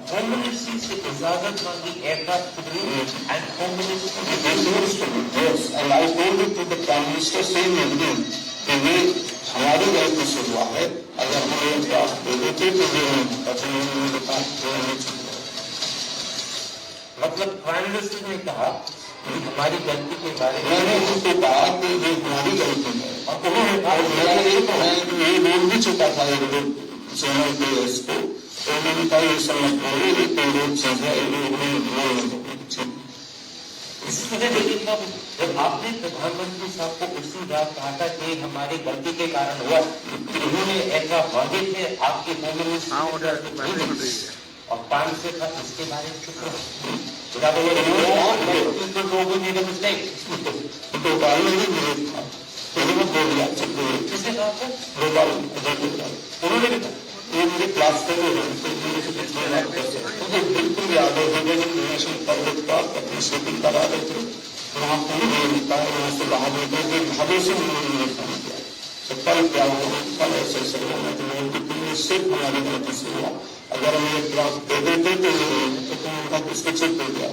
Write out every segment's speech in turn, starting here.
Home Ministry से इजाजत मांगी aircraft to do and Home Ministry yes, and I told it to the Prime Minister same evening कि ये हमारी गलती से हुआ है, अगर हम एयरक्राफ्ट दे देते तो ये मतलब प्राइम मिनिस्टर ने कहा कि हमारी गलती के बारे में मैंने उनको कहा कि ये हमारी गलती है और उन्होंने कहा ये बोल भी चुका था चैनल पे इसको उन्होंने कहा ये समझ बोले ये पेड़ चीज है लेकिन जब आपने प्रधानमंत्री साहब को उसी रात कहा था कि हमारी गलती के कारण हुआ उन्होंने ऐसा मांगे थे आपके होम मिनिस्टर और पानी से था इसके बारे में चुप रहो उन्होंने ये मुझे क्लास में मुझे बिल्कुल याद है नेशनल पब्लिक पार्क अपनी शूटिंग करा रहे थे वहाँ पूरी निकलता है वहाँ से बाहर निकलते भागे से उन्होंने फोन किया तो कल क्या हुआ कल ऐसे ऐसे होना तो तुमने सिर्फ हमारी गलती से हुआ अगर हम ये क्लास दे देते तो तुम उनका किसको चुप हो गया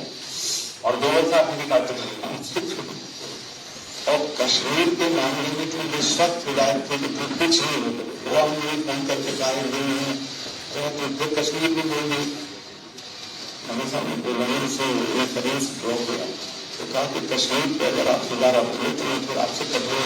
और 2 साल निकालते और कश्मीर के मामले में तो मुझे सख्त हिदायत थी कि कुछ नहीं हो वो हमने फोन करके कहा तो फिर कश्मीर में बोल दी हमेशा बोलने से रेफरेंस ड्रॉप हुआ तो कहा कि कश्मीर पे अगर आप दोबारा बोले तो मैं फिर आपसे कभी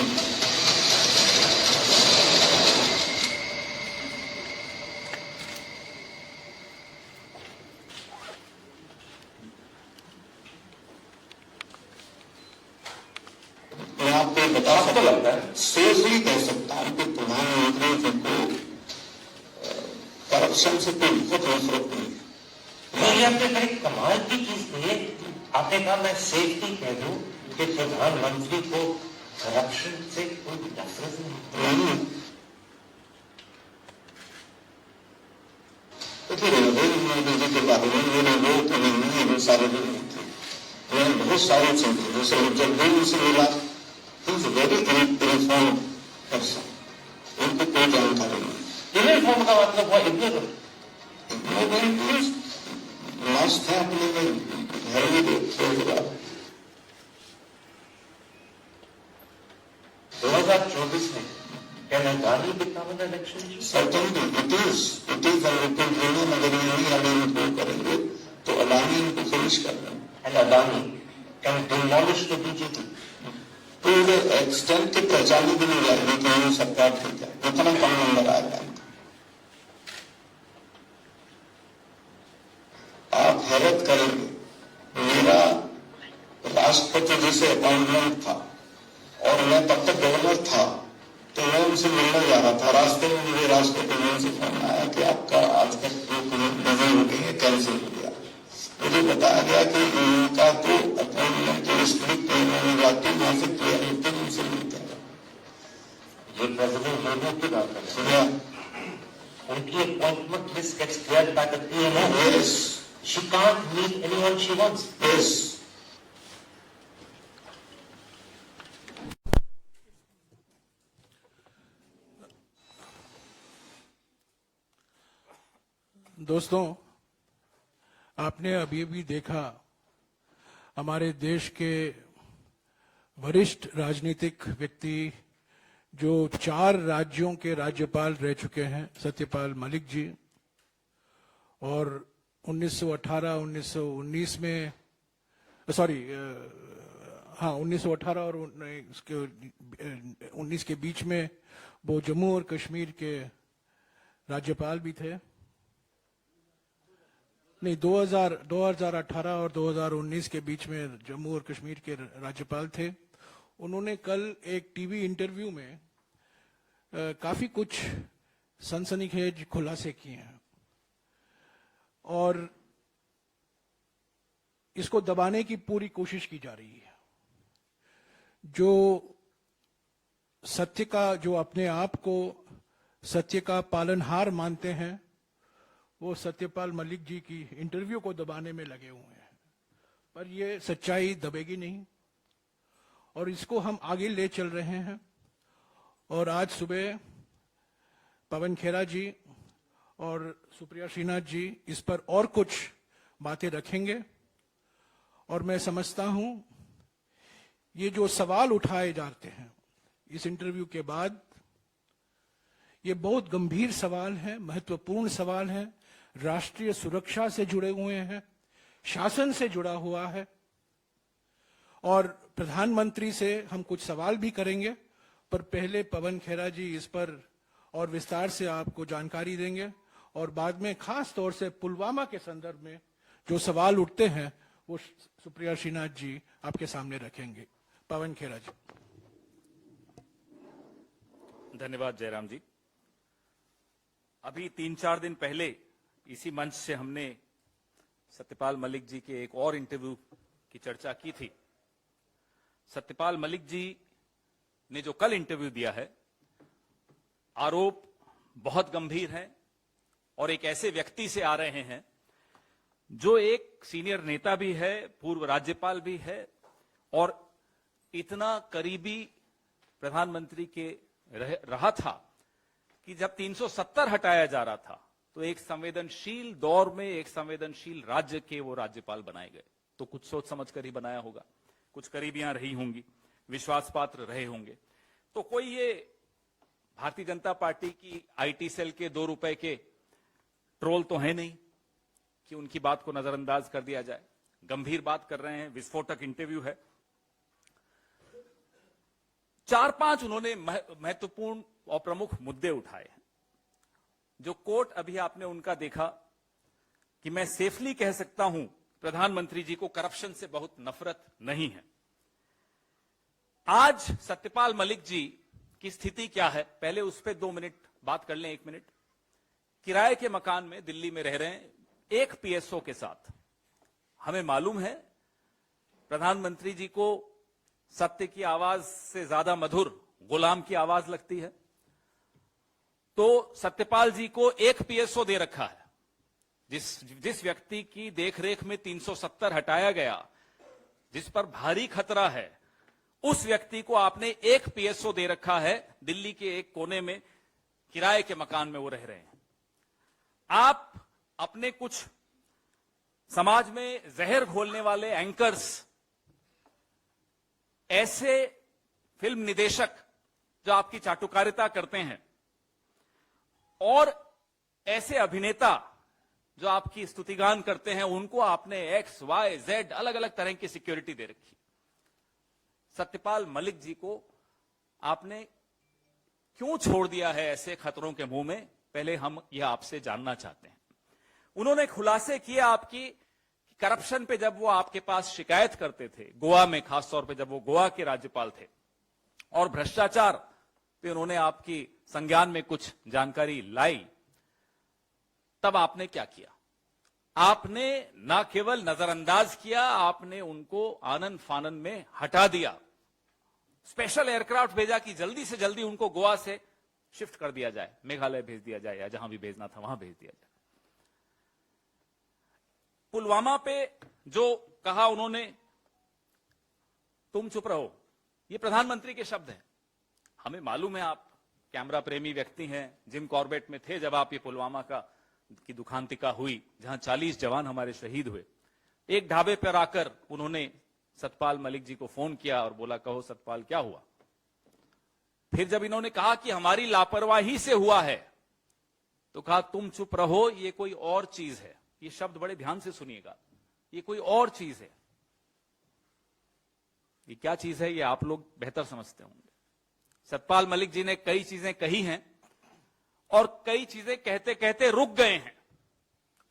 मैं आपको बता सकता लगता है सेफली कह सकता हूं कि प्रधानमंत्री को करप्शन से कोई बहुत नफरत नहीं है आपने बड़ी कमाल की चीज कही आपने कहा मैं सेफली कह दूं कि प्रधानमंत्री को करप्शन से कोई नफरत नहीं मोदी के बारे में मेरे लोग तो नहीं है वो सारे लोग नहीं थे बहुत सारी चीजें जैसे जब भी उनसे मिला वेरी इनफॉर्म पर्सन उनको कोई जानकारी नहीं इनफॉर्म का मतलब हुआ इग्नोरेंट मस्त है अपने में घर में 2024 में क्या Gandhi become an election certainly it is अगर ये नहीं अडानी को करेंगे तो अडानी इनको फिनिश कर दें and Adani can demolish the BJP तो एक्सटेंट की पहचानी भी नहीं जाएगी कि ये सरकार ठीक है इतना कम नंबर आएगा आप हैरत करेंगे मेरा राष्ट्रपति जी से अपॉइंटमेंट था और मैं तब तक गवर्नर था तो मैं उनसे मिलने जा रहा था रास्ते में मुझे राष्ट्रपति जी से फोन आया कि आपका आज तक नजर हो गई है कैंसिल हो गया मुझे बताया गया कि उनका तो अपॉइंटमेंट स्प्लिट में जाती वहां से क्लियर होते उनसे मिलते हैं ये प्रेसिडेंट मोदी की बात है उनकी appointment list gets cleared by the PMO yes she can't meet anyone she wants yes दोस्तों आपने अभी भी देखा हमारे देश के वरिष्ठ राजनीतिक व्यक्ति जो 4 राज्यों के राज्यपाल रह चुके हैं सत्यपाल मलिक जी और 1918-1919 में 1918 और 19 के बीच में वो जम्मू और कश्मीर के राज्यपाल भी थे नहीं 2018 और 2019 के बीच में जम्मू और कश्मीर के राज्यपाल थे उन्होंने कल एक टीवी इंटरव्यू में काफी कुछ सनसनीखेज खुलासे किए हैं और इसको दबाने की पूरी कोशिश की जा रही है जो सत्य का जो अपने आप को सत्य का पालनहार मानते हैं वो सत्यपाल मलिक जी की इंटरव्यू को दबाने में लगे हुए हैं पर ये सच्चाई दबेगी नहीं और इसको हम आगे ले चल रहे हैं। और आज सुबह पवन खेरा जी और सुप्रिया श्रीनाथ जी इस पर और कुछ बातें रखेंगे। और मैं समझता हूं ये जो सवाल उठाए जाते हैं इस इंटरव्यू के बाद, ये बहुत गंभीर सवाल है, महत्वपूर्ण सवाल है, राष्ट्रीय सुरक्षा से जुड़े हुए हैं, शासन से जुड़ा हुआ है। और प्रधानमंत्री से हम कुछ सवाल भी करेंगे, पर पहले पवन खेरा जी इस पर और विस्तार से आपको जानकारी देंगे। और बाद में खास तौर से पुलवामा के संदर्भ में जो सवाल उठते हैं वो सुप्रिया श्रीनाथ जी आपके सामने रखेंगे। पवन खेरा जी। धन्यवाद जयराम जी। अभी 3-4 दिन पहले इसी मंच से हमने सत्यपाल मलिक जी के एक और इंटरव्यू की चर्चा की थी। सत्यपाल मलिक जी ने जो कल इंटरव्यू दिया है, आरोप बहुत गंभीर है और एक ऐसे व्यक्ति से आ रहे हैं जो एक सीनियर नेता भी है, पूर्व राज्यपाल भी है और इतना करीबी प्रधानमंत्री के रहा था कि जब 370 हटाया जा रहा था तो एक संवेदनशील दौर में एक संवेदनशील राज्य के वो राज्यपाल बनाए गए। तो कुछ सोच समझ कर ही बनाया होगा, कुछ करीबियां रही होंगी, विश्वास पात्र रहे होंगे। तो कोई ये भारतीय जनता पार्टी की आईटी सेल के 2 रुपए के ट्रोल तो है नहीं कि उनकी बात को नजरअंदाज कर दिया जाए। गंभीर बात कर रहे हैं, विस्फोटक इंटरव्यू है। 4-5 उन्होंने महत्वपूर्ण और प्रमुख मुद्दे उठाए हैं। जो कोट अभी आपने उनका देखा कि मैं सेफली कह सकता हूं प्रधानमंत्री जी को करप्शन से बहुत नफरत नहीं है। आज सत्यपाल मलिक जी की स्थिति क्या है, पहले उस पर 2 मिनट बात कर लें। 1 मिनट। किराए के मकान में दिल्ली में रह रहे हैं एक पीएसओ के साथ। हमें मालूम है प्रधानमंत्री जी को सत्य की आवाज से ज्यादा मधुर गुलाम की आवाज लगती है। तो सत्यपाल जी को एक पीएसओ दे रखा है। जिस व्यक्ति की देखरेख में 370 हटाया गया, जिस पर भारी खतरा है, उस व्यक्ति को आपने एक पीएसओ दे रखा है। दिल्ली के एक कोने में किराए के मकान में वो रह रहे हैं। आप अपने कुछ समाज में जहर घोलने वाले एंकर्स, ऐसे फिल्म निदेशक जो आपकी चाटुकारिता करते हैं, और ऐसे अभिनेता जो आपकी स्तुतिगान करते हैं, उनको आपने XYZ अलग अलग तरह की सिक्योरिटी दे रखी। सत्यपाल मलिक जी को आपने क्यों छोड़ दिया है ऐसे खतरों के मुंह में, पहले हम यह आपसे जानना चाहते हैं। उन्होंने खुलासे किए आपकी करप्शन पे, जब वो आपके पास शिकायत करते थे, गोवा में खासतौर पे जब वो गोवा के राज्यपाल थे, और भ्रष्टाचार पे उन्होंने आपकी संज्ञान में कुछ जानकारी लाई, तब आपने क्या किया? आपने न केवल नजरअंदाज किया, आपने उनको आनन फानन में हटा दिया। स्पेशल एयरक्राफ्ट भेजा कि जल्दी से जल्दी उनको गोवा से शिफ्ट कर दिया जाए, मेघालय भेज दिया जाए या जहां भी भेजना था वहां भेज दिया जाए। पुलवामा पे जो कहा उन्होंने, तुम चुप रहो, ये प्रधानमंत्री के शब्द हैं। हमें मालूम है आप कैमरा प्रेमी व्यक्ति हैं, जिम कॉर्बेट में थे जब आप ये पुलवामा की दुखांतिका हुई, जहां 40 जवान हमारे शहीद हुए। एक ढाबे पर आकर उन्होंने सत्यपाल मलिक जी को फोन किया और बोला, कहो सत्यपाल क्या हुआ? फिर जब इन्होंने कहा कि हमारी लापरवाही से हुआ है, तो कहा तुम चुप रहो, ये कोई और चीज है। ये शब्द बड़े ध्यान से सुनिएगा, ये कोई और चीज है। ये क्या चीज है ये आप लोग बेहतर समझते होंगे। सत्यपाल मलिक जी ने कई चीजें कही हैं और कई चीजें कहते कहते रुक गए हैं।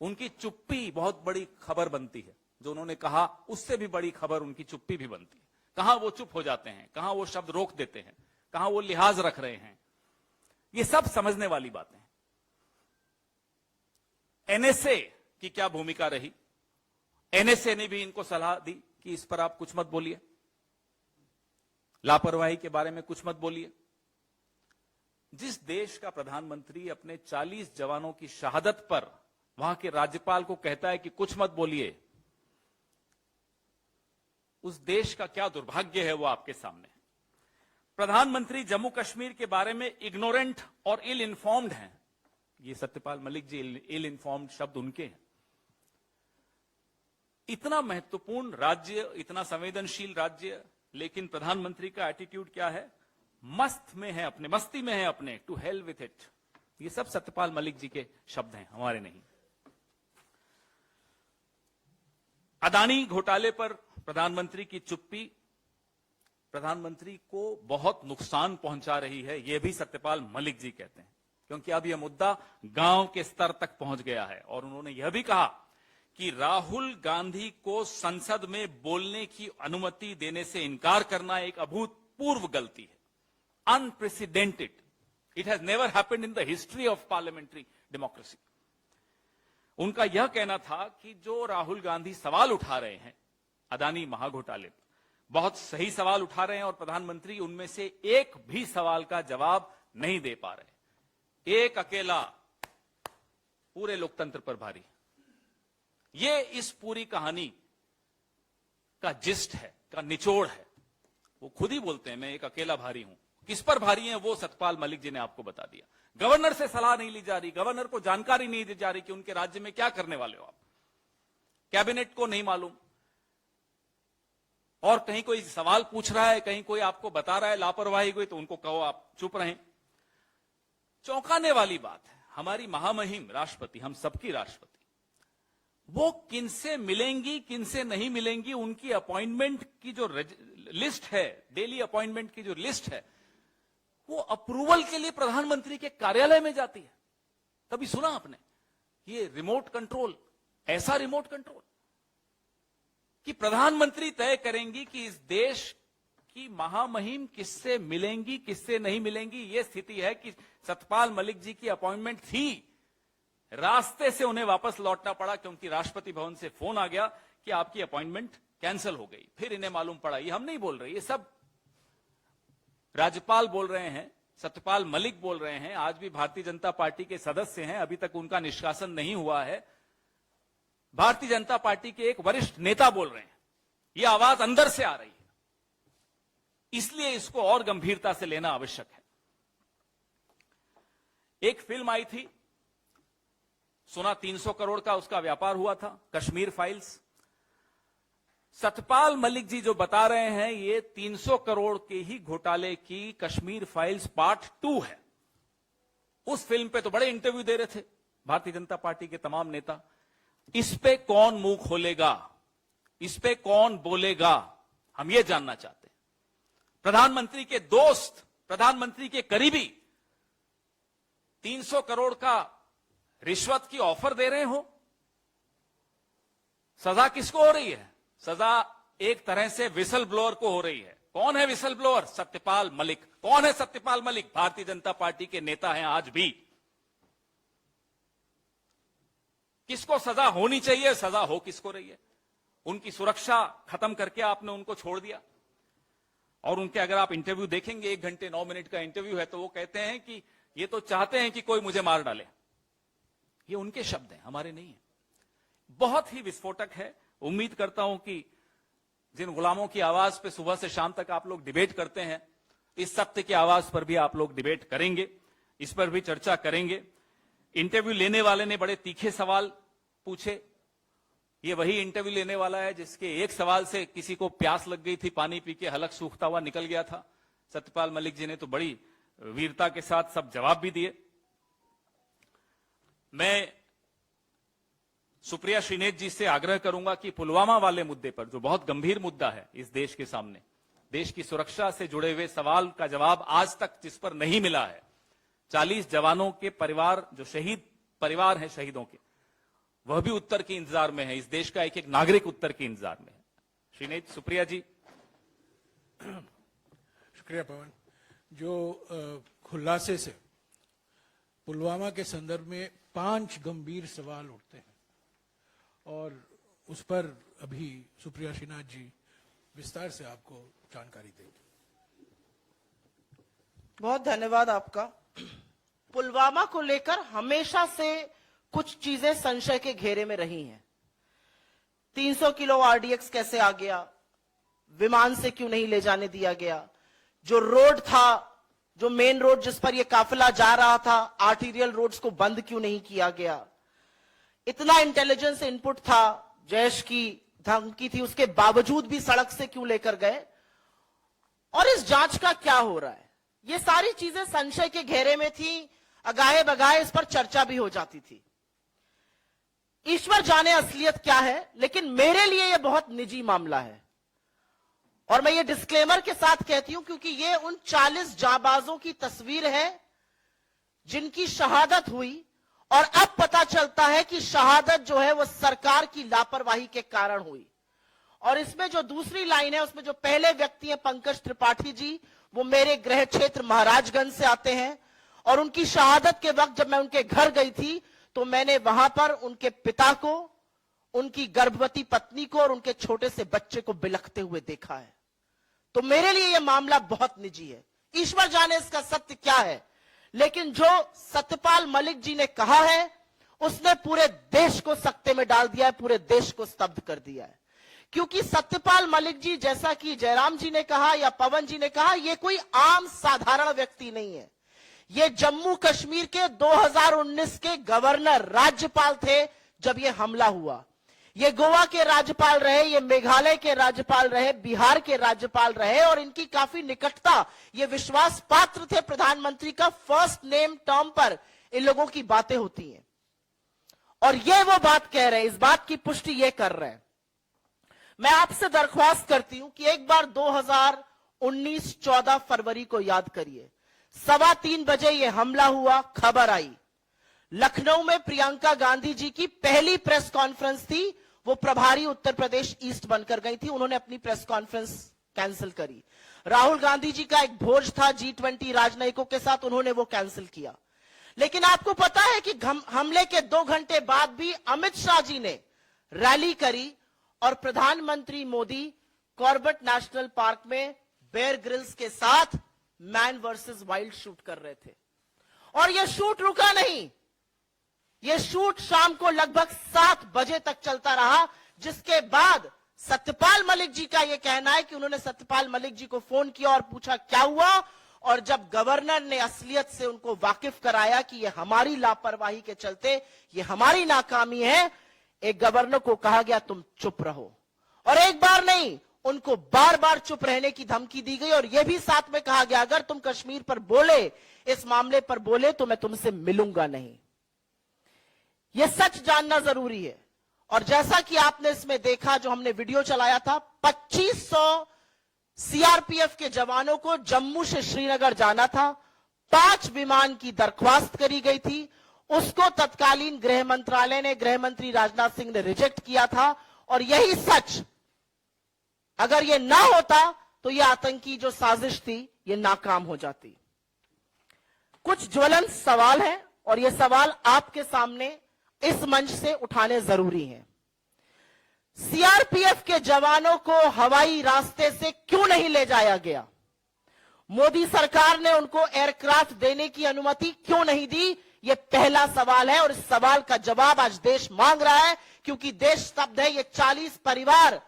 उनकी चुप्पी बहुत बड़ी खबर बनती है। जो उन्होंने कहा उससे भी बड़ी खबर उनकी चुप्पी भी बनती है। कहां वो चुप हो जाते हैं, कहां वो शब्द रोक देते हैं, कहां वो लिहाज रख रहे हैं, ये सब समझने वाली बातें हैं। एनएसए की क्या भूमिका रही? एनएसए ने भी इनको सलाह दी कि इस पर आप कुछ मत बोलिए, लापरवाही के बारे में कुछ मत बोलिए। जिस देश का प्रधानमंत्री अपने 40 जवानों की शहादत पर वहां के राज्यपाल को कहता है कि कुछ मत बोलिए, उस देश का क्या दुर्भाग्य है वो आपके सामने है। प्रधानमंत्री जम्मू कश्मीर के बारे में इग्नोरेंट और इल इन्फॉर्म्ड हैं। ये सत्यपाल मलिक जी इल इन्फॉर्म्ड शब्द उनके हैं। इतना महत्वपूर्ण राज्य, इतना संवेदनशील राज्य, लेकिन प्रधानमंत्री का एटीट्यूड क्या है? मस्त में है, अपने मस्ती में है अपने, टू हेल विथ इट। ये सब सत्यपाल मलिक जी के शब्द हैं, हमारे नहीं। अदानी घोटाले पर प्रधानमंत्री की चुप्पी प्रधानमंत्री को बहुत नुकसान पहुंचा रही है, यह भी सत्यपाल मलिक जी कहते हैं, क्योंकि अब यह मुद्दा गांव के स्तर तक पहुंच गया है। और उन्होंने यह भी कहा कि राहुल गांधी को संसद में बोलने की अनुमति देने से इनकार करना एक अभूतपूर्व गलती है, unprecedented. It has never happened in the history of parliamentary democracy. उनका यह कहना था कि जो राहुल गांधी सवाल उठा रहे हैं अदानी महाघोटाले पर, बहुत सही सवाल उठा रहे हैं और प्रधानमंत्री उनमें से एक भी सवाल का जवाब नहीं दे पा रहे। एक अकेला पूरे लोकतंत्र पर भारी। ये इस पूरी कहानी का जिस्ट है, का निचोड़ है। वो खुद ही बोलते हैं मैं एक अकेला भारी हूं। किस पर भारी हैं वो सत्यपाल मलिक जी ने आपको बता दिया। गवर्नर से सलाह नहीं ली जा रही, गवर्नर को जानकारी नहीं दी जा रही कि उनके राज्य में क्या करने वाले हो आप। कैबिनेट को नहीं मालूम, और कहीं कोई सवाल पूछ रहा है, कहीं कोई आपको बता रहा है लापरवाही हुई, तो उनको कहो आप चुप रहें। चौंकाने वाली बात है, हमारी महामहिम राष्ट्रपति, हम सबकी राष्ट्रपति, वो किनसे मिलेंगी किनसे नहीं मिलेंगी, उनकी अपॉइंटमेंट की जो लिस्ट है, डेली अपॉइंटमेंट की जो लिस्ट है, वो अप्रूवल के लिए प्रधानमंत्री के कार्यालय में जाती है। कभी सुना आपने ये रिमोट कंट्रोल, ऐसा रिमोट कंट्रोल कि प्रधानमंत्री तय करेंगी कि इस देश की महामहिम किससे मिलेंगी किससे नहीं मिलेंगी। यह स्थिति है कि सत्यपाल मलिक जी की अपॉइंटमेंट थी, रास्ते से उन्हें वापस लौटना पड़ा क्योंकि राष्ट्रपति भवन से फोन आ गया कि आपकी अपॉइंटमेंट कैंसिल हो गई। फिर इन्हें मालूम पड़ा। ये हम नहीं बोल रहे, ये सब राज्यपाल बोल रहे हैं, सत्यपाल मलिक बोल रहे हैं। आज भी भारतीय जनता पार्टी के सदस्य हैं, अभी तक उनका निष्कासन नहीं हुआ है। भारतीय जनता पार्टी के एक वरिष्ठ नेता बोल रहे हैं। यह आवाज अंदर से आ रही है, इसलिए इसको और गंभीरता से लेना आवश्यक है। एक फिल्म आई थी, सुना 300 करोड़ का उसका व्यापार हुआ था, कश्मीर फाइल्स। सत्यपाल मलिक जी जो बता रहे हैं ये 300 करोड़ के ही घोटाले की कश्मीर फाइल्स पार्ट 2 है। उस फिल्म पे तो बड़े इंटरव्यू दे रहे थे भारतीय जनता पार्टी के तमाम नेता। इस पे कौन मुंह खोलेगा, इस पे कौन बोलेगा, हम ये जानना चाहते हैं। प्रधानमंत्री के दोस्त, प्रधानमंत्री के करीबी 300 करोड़ का रिश्वत की ऑफर दे रहे हो। सजा किसको हो रही है? सजा एक तरह से विसल ब्लोअर को हो रही है। कौन है विसल ब्लोअर? सत्यपाल मलिक। कौन है सत्यपाल मलिक? भारतीय जनता पार्टी के नेता हैं आज भी। किसको सजा होनी चाहिए, सजा हो किसको रही है? उनकी सुरक्षा खत्म करके आपने उनको छोड़ दिया। और उनके अगर आप इंटरव्यू देखेंगे, 1 घंटे 9 मिनट का इंटरव्यू है, तो वो कहते हैं कि ये तो चाहते हैं कि कोई मुझे मार डाले। ये उनके शब्द हैं, हमारे नहीं है। बहुत ही विस्फोटक है। उम्मीद करता हूं कि जिन गुलामों की आवाज पे सुबह से शाम तक आप लोग डिबेट करते हैं, इस सत्य की आवाज पर भी आप लोग डिबेट करेंगे, इस पर भी चर्चा करेंगे। इंटरव्यू लेने वाले ने बड़े तीखे सवाल पूछे। ये वही इंटरव्यू लेने वाला है जिसके एक सवाल से किसी को प्यास लग गई थी, पानी पी के हलक सूखता हुआ निकल गया था। सत्यपाल मलिक जी ने तो बड़ी वीरता के साथ सब जवाब भी दिए। मैं सुप्रिया श्रीनेत जी से आग्रह करूंगा कि पुलवामा वाले मुद्दे पर, जो बहुत गंभीर मुद्दा है इस देश के सामने, देश की सुरक्षा से जुड़े हुए सवाल का जवाब आज तक जिस पर नहीं मिला है, 40 जवानों के परिवार, जो शहीद परिवार हैं शहीदों के, वह भी उत्तर के इंतजार में है। इस देश का एक एक नागरिक उत्तर के इंतजार में है। श्रीनेत, सुप्रिया जी। शुक्रिया पवन। जो खुलासे से पुलवामा के संदर्भ में 5 गंभीर सवाल उठते हैं और उस पर अभी सुप्रिया श्रीनाथ जी विस्तार से आपको जानकारी देंगे। बहुत धन्यवाद आपका। पुलवामा को लेकर हमेशा से कुछ चीजें संशय के घेरे में रही हैं। 300 किलो आरडीएक्स कैसे आ गया, विमान से क्यों नहीं ले जाने दिया गया? जो रोड था, जो मेन रोड जिस पर यह काफिला जा रहा था, आर्टीरियल रोड्स को बंद क्यों नहीं किया गया? इतना इंटेलिजेंस इनपुट था, जैश की धमकी थी, उसके बावजूद भी सड़क से क्यों लेकर गए? और इस जांच का क्या हो रहा है? ये सारी चीजें संशय के घेरे में थी, अगाहे बगाहे इस पर चर्चा भी हो जाती थी। ईश्वर जाने असलियत क्या है, लेकिन मेरे लिए यह बहुत निजी मामला है और मैं ये डिस्क्लेमर के साथ कहती हूं क्योंकि ये उन 40 जाबाजों की तस्वीर है जिनकी शहादत हुई और अब पता चलता है कि शहादत जो है वो सरकार की लापरवाही के कारण हुई। और इसमें जो दूसरी लाइन है, उसमें जो पहले व्यक्ति है पंकज त्रिपाठी जी, वो मेरे गृह क्षेत्र महाराजगंज से आते हैं और उनकी शहादत के वक्त जब मैं उनके घर गई थी तो मैंने वहां पर उनके पिता को, उनकी गर्भवती पत्नी को और उनके छोटे से बच्चे को बिलखते हुए देखा है। तो मेरे लिए यह मामला बहुत निजी है, ईश्वर जाने इसका सत्य क्या है, लेकिन जो सत्यपाल मलिक जी ने कहा है उसने पूरे देश को सकते में डाल दिया है, पूरे देश को स्तब्ध कर दिया है। क्योंकि सत्यपाल मलिक जी, जैसा कि जयराम जी ने कहा या पवन जी ने कहा, यह कोई आम साधारण व्यक्ति नहीं है। ये जम्मू कश्मीर के 2019 के गवर्नर, राज्यपाल थे जब यह हमला हुआ। ये गोवा के राज्यपाल रहे, ये मेघालय के राज्यपाल रहे, बिहार के राज्यपाल रहे और इनकी काफी निकटता, ये विश्वास पात्र थे प्रधानमंत्री का। फर्स्ट नेम टर्म पर इन लोगों की बातें होती हैं और ये वो बात कह रहे हैं, इस बात की पुष्टि ये कर रहे हैं। मैं आपसे दरख्वास्त करती हूं कि एक बार 2019 14 फरवरी को याद करिए। 3:15 बजे ये हमला हुआ, खबर आई। लखनऊ में प्रियंका गांधी जी की पहली प्रेस कॉन्फ्रेंस थी, वो प्रभारी उत्तर प्रदेश ईस्ट बनकर गई थी, उन्होंने अपनी प्रेस कॉन्फ्रेंस कैंसिल करी। राहुल गांधी जी का एक भोज था G20 राजनयिकों के साथ, उन्होंने वो कैंसिल किया। लेकिन आपको पता है कि हमले के 2 घंटे बाद भी अमित शाह जी ने रैली करी और प्रधानमंत्री मोदी कॉर्बेट नेशनल पार्क में बेयर ग्रिल्स के साथ मैन वर्सेस वाइल्ड शूट कर रहे थे। और यह शूट रुका नहीं, यह शूट शाम को लगभग 7 बजे तक चलता रहा, जिसके बाद सत्यपाल मलिक जी का यह कहना है कि उन्होंने सत्यपाल मलिक जी को फोन किया और पूछा क्या हुआ, और जब गवर्नर ने असलियत से उनको वाकिफ कराया कि यह हमारी लापरवाही के चलते, यह हमारी नाकामी है, एक गवर्नर को कहा गया तुम चुप रहो। और एक बार नहीं, उनको बार बार चुप रहने की धमकी दी गई और यह भी साथ में कहा गया अगर तुम कश्मीर पर बोले, इस मामले पर बोले तो मैं तुमसे मिलूंगा नहीं। यह सच जानना जरूरी है। और जैसा कि आपने इसमें देखा, जो हमने वीडियो चलाया था, 2500 सीआरपीएफ के जवानों को जम्मू से श्रीनगर जाना था, 5 विमान की दरख्वास्त करी गई थी, उसको तत्कालीन गृह मंत्रालय ने, गृह मंत्री राजनाथ सिंह ने रिजेक्ट किया था। और यही सच, अगर यह ना होता तो यह आतंकी जो साजिश थी यह नाकाम हो जाती। कुछ ज्वलंत सवाल हैं और यह सवाल आपके सामने इस मंच से उठाने जरूरी हैं। सीआरपीएफ के जवानों को हवाई रास्ते से क्यों नहीं ले जाया गया? मोदी सरकार ने उनको एयरक्राफ्ट देने की अनुमति क्यों नहीं दी? यह पहला सवाल है और इस सवाल का जवाब आज देश मांग रहा है, क्योंकि देश स्तब्ध है। ये 40 परिवार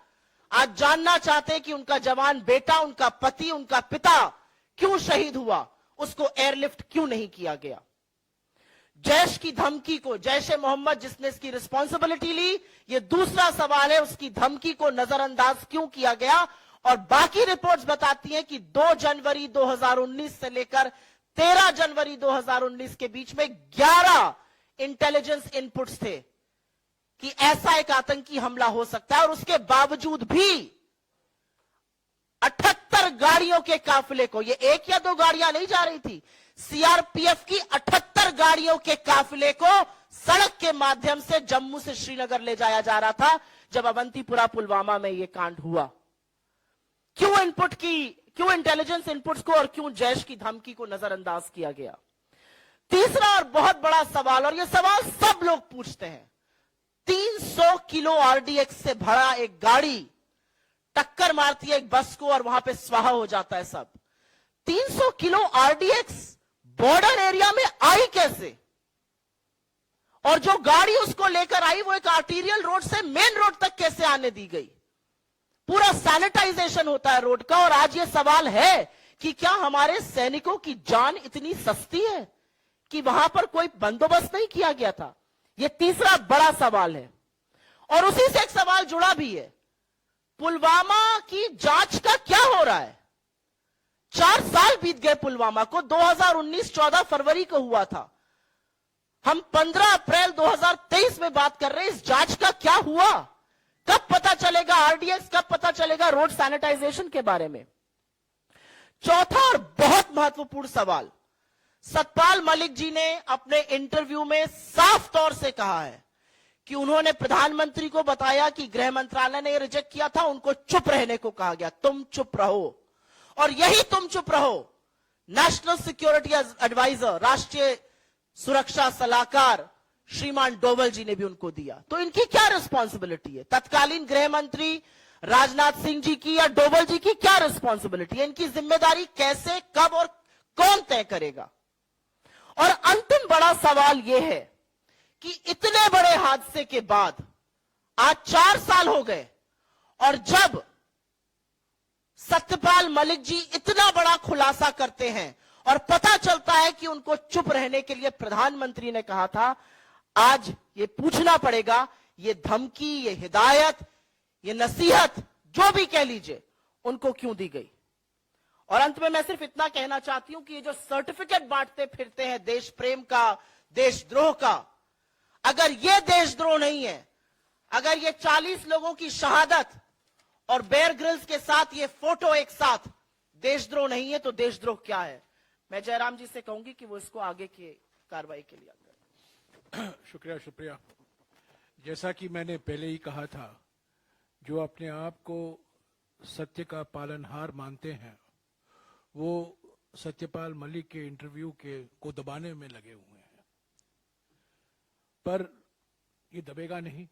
आज जानना चाहते हैं कि उनका जवान बेटा, उनका पति, उनका पिता क्यों शहीद हुआ, उसको एयरलिफ्ट क्यों नहीं किया गया। जैश की धमकी को, जैश ए मोहम्मद जिसने इसकी रिस्पॉन्सिबिलिटी ली, यह दूसरा सवाल है, उसकी धमकी को नजरअंदाज क्यों किया गया। और बाकी रिपोर्ट्स बताती हैं कि 2 जनवरी 2019 से लेकर 13 जनवरी 2019 के बीच में 11 इंटेलिजेंस इनपुट्स थे कि ऐसा एक आतंकी हमला हो सकता है। और उसके बावजूद भी 78 गाड़ियों के काफिले को, ये 1 या 2 गाड़ियां नहीं जा रही थी, सीआरपीएफ की 78 गाड़ियों के काफिले को सड़क के माध्यम से जम्मू से श्रीनगर ले जाया जा रहा था जब अवंतीपुरा पुलवामा में यह कांड हुआ। क्यों इंटेलिजेंस इनपुट्स को और क्यों जैश की धमकी को नजरअंदाज किया गया? तीसरा और बहुत बड़ा सवाल, और यह सवाल सब लोग पूछते हैं, 300 किलो आरडीएक्स से भरा एक गाड़ी टक्कर मारती है एक बस को और वहां पे स्वाहा हो जाता है सब। 300 किलो आरडीएक्स बॉर्डर एरिया में आई कैसे? और जो गाड़ी उसको लेकर आई वो एक आर्टीरियल रोड से मेन रोड तक कैसे आने दी गई? पूरा सैनिटाइजेशन होता है रोड का। और आज ये सवाल है कि क्या हमारे सैनिकों की जान इतनी सस्ती है कि वहां पर कोई बंदोबस्त नहीं किया गया था? ये तीसरा बड़ा सवाल है। और उसी से एक सवाल जुड़ा भी है, पुलवामा की जांच का क्या हो रहा है? 4 साल बीत गए पुलवामा को। 2019 14 फरवरी को हुआ था। हम 15 अप्रैल 2023 में बात कर रहे हैं। इस जांच का क्या हुआ? कब पता चलेगा आरडीएक्स? कब पता चलेगा रोड सैनिटाइजेशन के बारे में? चौथा और बहुत महत्वपूर्ण सवाल, सतपाल मलिक जी ने अपने इंटरव्यू में साफ तौर से कहा है कि उन्होंने प्रधानमंत्री को बताया कि गृह मंत्रालय ने रिजेक्ट किया था, उनको चुप रहने को कहा गया, तुम चुप रहो। और यही तुम चुप रहो नेशनल सिक्योरिटी एडवाइजर, राष्ट्रीय सुरक्षा सलाहकार श्रीमान डोवल जी ने भी उनको दिया। तो इनकी क्या रिस्पॉन्सिबिलिटी है? तत्कालीन गृह मंत्री राजनाथ सिंह जी की या डोवल जी की क्या रिस्पॉन्सिबिलिटी है? इनकी जिम्मेदारी कैसे, कब और कौन तय करेगा? और अंतिम बड़ा सवाल यह है कि इतने बड़े हादसे के बाद आज 4 साल हो गए, और जब सत्यपाल मलिक जी इतना बड़ा खुलासा करते हैं और पता चलता है कि उनको चुप रहने के लिए प्रधानमंत्री ने कहा था, आज ये पूछना पड़ेगा, ये धमकी, ये हिदायत, ये नसीहत, जो भी कह लीजिए, उनको क्यों दी गई? और अंत में मैं सिर्फ इतना कहना चाहती हूं कि ये जो सर्टिफिकेट बांटते फिरते हैं देश प्रेम का, देशद्रोह का, अगर ये देशद्रोह नहीं है, अगर ये 40 लोगों की शहादत और बेयर ग्रिल्स के साथ ये फोटो एक साथ देशद्रोह नहीं है, तो देशद्रोह क्या है? मैं जयराम जी से कहूंगी कि वो इसको आगे की कार्रवाई के लिए करें। शुक्रिया। जैसा कि मैंने पहले ही कहा था, जो अपने आप को सत्य का पालनहार मानते हैं, वो सत्यपाल मलिक के इंटरव्यू को दबाने में लगे हुए हैं, पर ये दबेगा नहीं।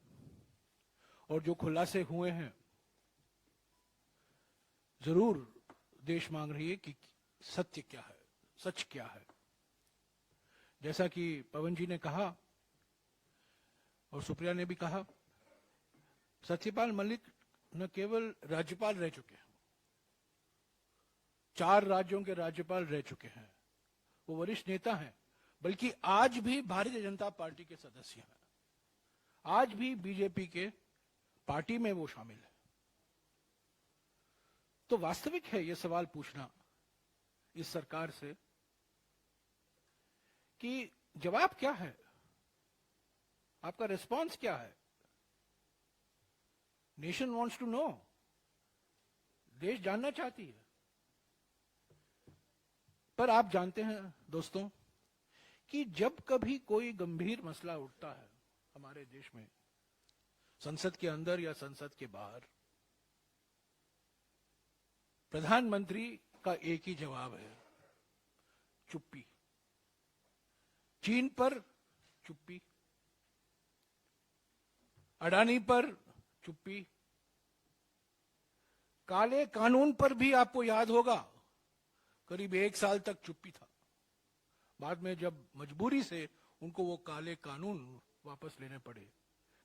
और जो खुलासे हुए हैं, जरूर देश मांग रही है कि सत्य क्या है, सच क्या है। जैसा कि पवन जी ने कहा और सुप्रिया ने भी कहा, सत्यपाल मलिक न केवल राज्यपाल रह चुके हैं, 4 राज्यों के राज्यपाल रह चुके हैं, वो वरिष्ठ नेता हैं, बल्कि आज भी भारतीय जनता पार्टी के सदस्य हैं, आज भी बीजेपी के पार्टी में वो शामिल है। तो वास्तविक है ये सवाल पूछना इस सरकार से कि जवाब क्या है, आपका रिस्पांस क्या है? नेशन वांट्स टू नो, देश जानना चाहती है। पर आप जानते हैं दोस्तों कि जब कभी कोई गंभीर मसला उठता है हमारे देश में, संसद के अंदर या संसद के बाहर, प्रधानमंत्री का एक ही जवाब है, चुप्पी। चीन पर चुप्पी, अडानी पर चुप्पी, काले कानून पर भी आपको याद होगा करीब 1 साल तक चुप्पी था। बाद में जब मजबूरी से उनको वो काले कानून वापस लेने पड़े,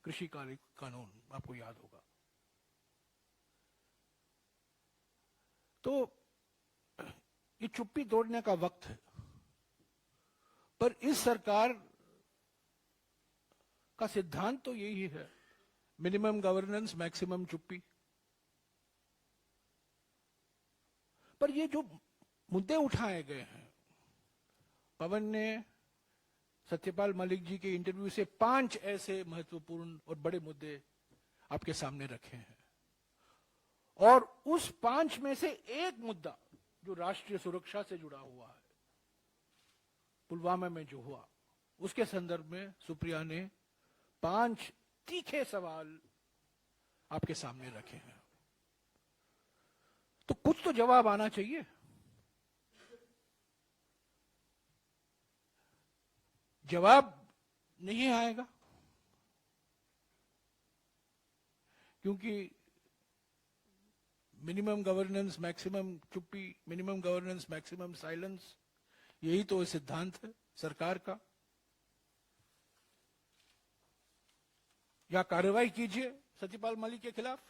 कृषि काले कानून, आपको याद होगा। तो ये चुप्पी तोड़ने का वक्त है। पर इस सरकार का सिद्धांत तो यही है, मिनिमम गवर्नेंस, मैक्सिमम चुप्पी। पर ये जो मुद्दे उठाए गए हैं, पवन ने सत्यपाल मलिक जी के इंटरव्यू से 5 ऐसे महत्वपूर्ण और बड़े मुद्दे आपके सामने रखे हैं, और उस 5 में से एक मुद्दा जो राष्ट्रीय सुरक्षा से जुड़ा हुआ है, पुलवामा में जो हुआ, उसके संदर्भ में सुप्रिया ने 5 तीखे सवाल आपके सामने रखे हैं। तो कुछ तो जवाब आना चाहिए। जवाब नहीं आएगा क्योंकि मिनिमम गवर्नेंस, मैक्सिमम चुप्पी, मिनिमम गवर्नेंस, मैक्सिमम साइलेंस, यही तो सिद्धांत है सरकार का। या कार्रवाई कीजिए सत्यपाल मलिक के खिलाफ,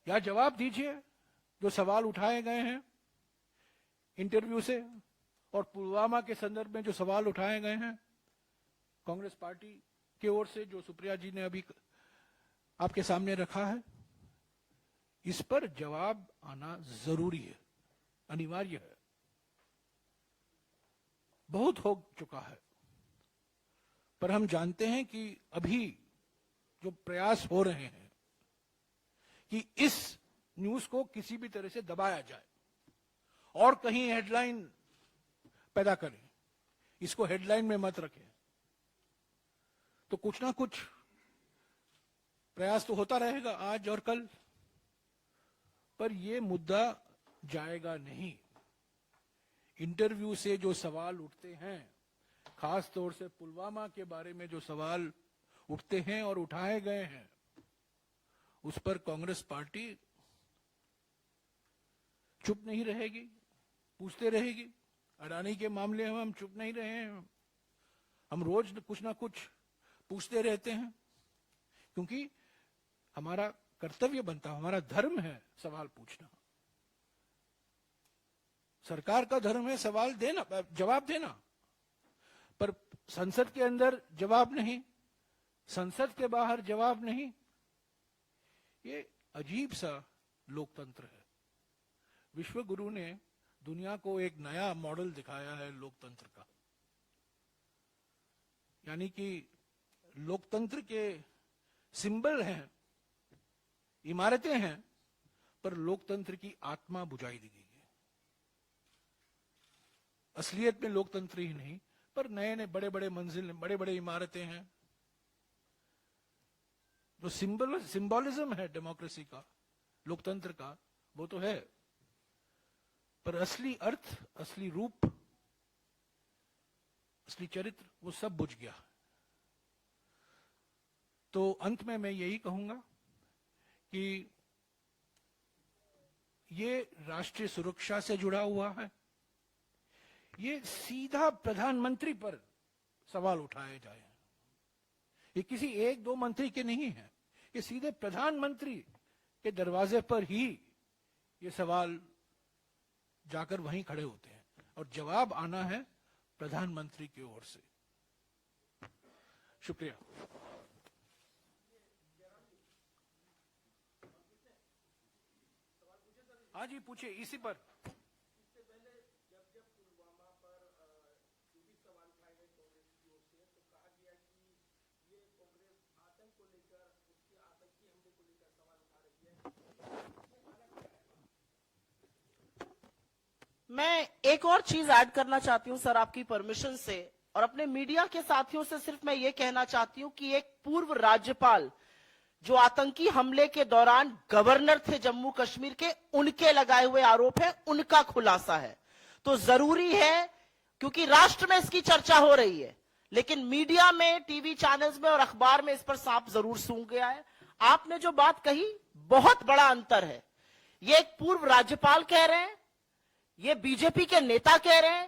या जवाब दीजिए जो सवाल उठाए गए हैं इंटरव्यू से, और पुलवामा के संदर्भ में जो सवाल उठाए गए हैं कांग्रेस पार्टी की ओर से, जो सुप्रिया जी ने अभी आपके सामने रखा है, इस पर जवाब आना जरूरी है, अनिवार्य है। बहुत हो चुका है, पर हम जानते हैं कि अभी जो प्रयास हो रहे हैं कि इस न्यूज को किसी भी तरह से दबाया जाए और कहीं हेडलाइन पैदा करें, इसको हेडलाइन में मत रखें, तो कुछ ना कुछ प्रयास तो होता रहेगा आज और कल, पर यह मुद्दा जाएगा नहीं। इंटरव्यू से जो सवाल उठते हैं, खास तौर से पुलवामा के बारे में जो सवाल उठते हैं और उठाए गए हैं, उस पर कांग्रेस पार्टी चुप नहीं रहेगी, पूछते रहेगी। अडानी के मामले में हम चुप नहीं रहे हैं, हम रोज कुछ ना कुछ पूछते रहते हैं, क्योंकि हमारा कर्तव्य बनता है, हमारा धर्म है सवाल पूछना। सरकार का धर्म है सवाल देना, जवाब देना, पर संसद के अंदर जवाब नहीं, संसद के बाहर जवाब नहीं। ये अजीब सा लोकतंत्र है। विश्व गुरु ने दुनिया को एक नया मॉडल दिखाया है लोकतंत्र का, यानी कि लोकतंत्र के सिंबल हैं, इमारतें हैं, पर लोकतंत्र की आत्मा बुझाई दी गई है। असलियत में लोकतंत्र ही नहीं, पर नए नए बड़े बड़े मंजिल, बड़े बड़े इमारतें हैं। जो सिंबोलिज्म है डेमोक्रेसी का, लोकतंत्र का, वो तो है, पर असली अर्थ, असली रूप, असली चरित्र, वो सब बुझ गया। तो अंत में मैं यही कहूंगा कि ये राष्ट्रीय सुरक्षा से जुड़ा हुआ है, ये सीधा प्रधानमंत्री पर सवाल उठाए जाए, ये किसी एक दो मंत्री के नहीं है, ये सीधे प्रधानमंत्री के दरवाजे पर ही ये सवाल जाकर वहीं खड़े होते हैं, और जवाब आना है प्रधानमंत्री की ओर से। शुक्रिया। हाँ जी, पूछिए इसी पर। इससे पहले जब पुलवामा पर जो भी सवाल उठाए गए कांग्रेस की ओर से, तो कहा गया कि ये कांग्रेस आतंक को लेकर, उसके आतंकी हमले को लेकर सवाल उठा रही है। मैं एक और चीज ऐड करना चाहती हूं सर, आपकी परमिशन से, और अपने मीडिया के साथियों से सिर्फ मैं ये कहना चाहती हूं कि एक पूर्व राज्यपाल जो आतंकी हमले के दौरान गवर्नर थे जम्मू कश्मीर के, उनके लगाए हुए आरोप है, उनका खुलासा है। तो जरूरी है, क्योंकि राष्ट्र में इसकी चर्चा हो रही है, लेकिन मीडिया में, टीवी चैनल्स में और अखबार में इस पर सांप जरूर सूंघ गया है। आपने जो बात कही, बहुत बड़ा अंतर है। ये एक पूर्व राज्यपाल कह रहे हैं, ये बीजेपी के नेता कह रहे हैं,